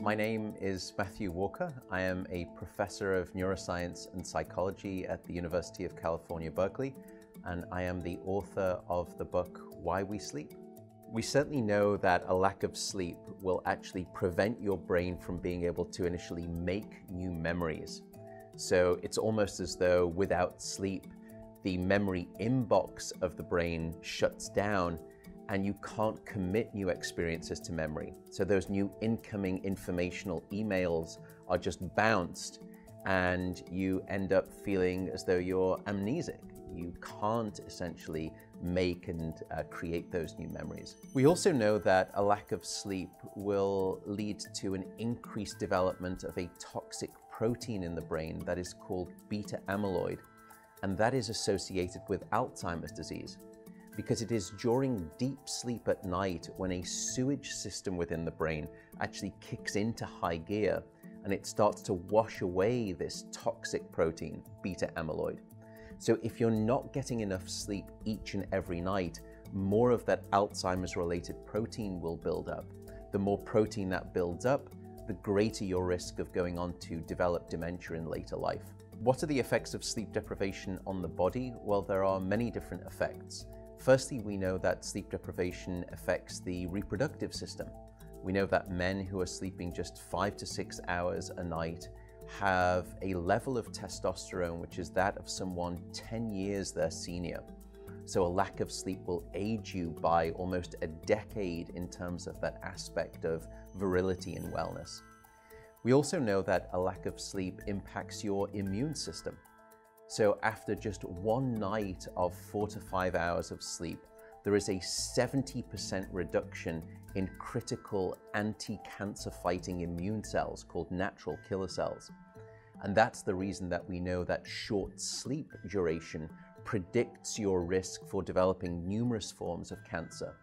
My name is Matthew Walker. I am a professor of neuroscience and psychology at the University of California, Berkeley, and I am the author of the book, Why We Sleep. We certainly know that a lack of sleep will actually prevent your brain from being able to initially make new memories. So it's almost as though without sleep, the memory inbox of the brain shuts down and you can't commit new experiences to memory. So those new incoming informational emails are just bounced and you end up feeling as though you're amnesic. You can't essentially make and create those new memories. We also know that a lack of sleep will lead to an increased development of a toxic protein in the brain that is called beta amyloid, and that is associated with Alzheimer's disease, because it is during deep sleep at night when a sewage system within the brain actually kicks into high gear and it starts to wash away this toxic protein, beta amyloid. So if you're not getting enough sleep each and every night, more of that Alzheimer's related protein will build up. The more protein that builds up, the greater your risk of going on to develop dementia in later life. What are the effects of sleep deprivation on the body? Well, there are many different effects. Firstly, we know that sleep deprivation affects the reproductive system. We know that men who are sleeping just 5 to 6 hours a night have a level of testosterone which is that of someone 10 years their senior. So a lack of sleep will age you by almost a decade in terms of that aspect of virility and wellness. We also know that a lack of sleep impacts your immune system. So after just one night of 4 to 5 hours of sleep, there is a 70% reduction in critical anti-cancer fighting immune cells called natural killer cells. And that's the reason that we know that short sleep duration predicts your risk for developing numerous forms of cancer.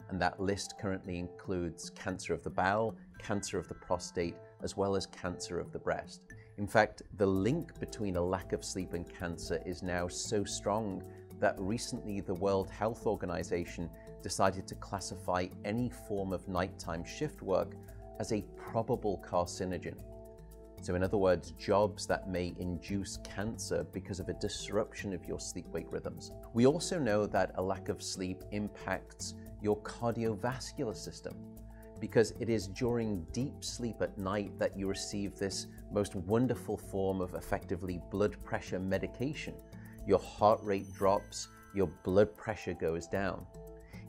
And that list currently includes cancer of the bowel, cancer of the prostate, as well as cancer of the breast. In fact, the link between a lack of sleep and cancer is now so strong that recently the World Health Organization decided to classify any form of nighttime shift work as a probable carcinogen. So in other words, jobs that may induce cancer because of a disruption of your sleep-wake rhythms. We also know that a lack of sleep impacts your cardiovascular system, because it is during deep sleep at night that you receive this most wonderful form of effectively blood pressure medication. Your heart rate drops, your blood pressure goes down.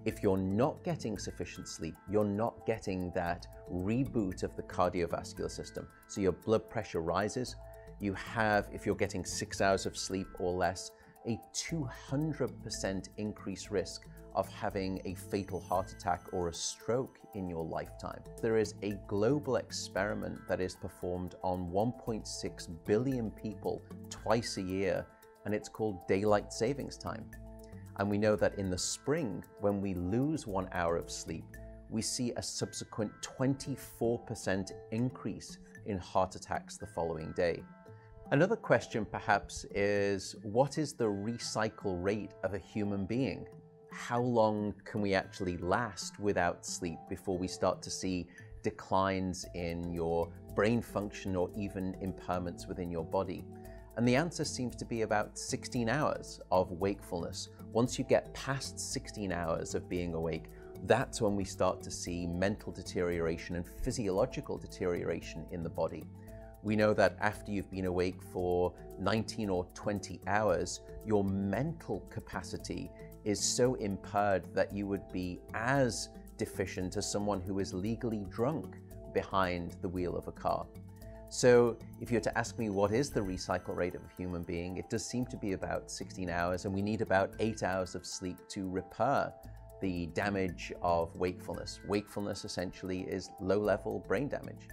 If you're not getting sufficient sleep, you're not getting that reboot of the cardiovascular system. So your blood pressure rises. You have, if you're getting 6 hours of sleep or less, a 200% increased risk of having a fatal heart attack or a stroke in your lifetime. There is a global experiment that is performed on 1.6 billion people twice a year, and it's called daylight savings time. And we know that in the spring, when we lose 1 hour of sleep, we see a subsequent 24% increase in heart attacks the following day. Another question perhaps is, what is the recycle rate of a human being? How long can we actually last without sleep before we start to see declines in your brain function or even impairments within your body? And the answer seems to be about 16 hours of wakefulness. Once you get past 16 hours of being awake, that's when we start to see mental deterioration and physiological deterioration in the body. We know that after you've been awake for 19 or 20 hours, your mental capacity is so impaired that you would be as deficient as someone who is legally drunk behind the wheel of a car. So if you were to ask me what is the recycle rate of a human being, it does seem to be about 16 hours, and we need about 8 hours of sleep to repair the damage of wakefulness. Wakefulness essentially is low-level brain damage.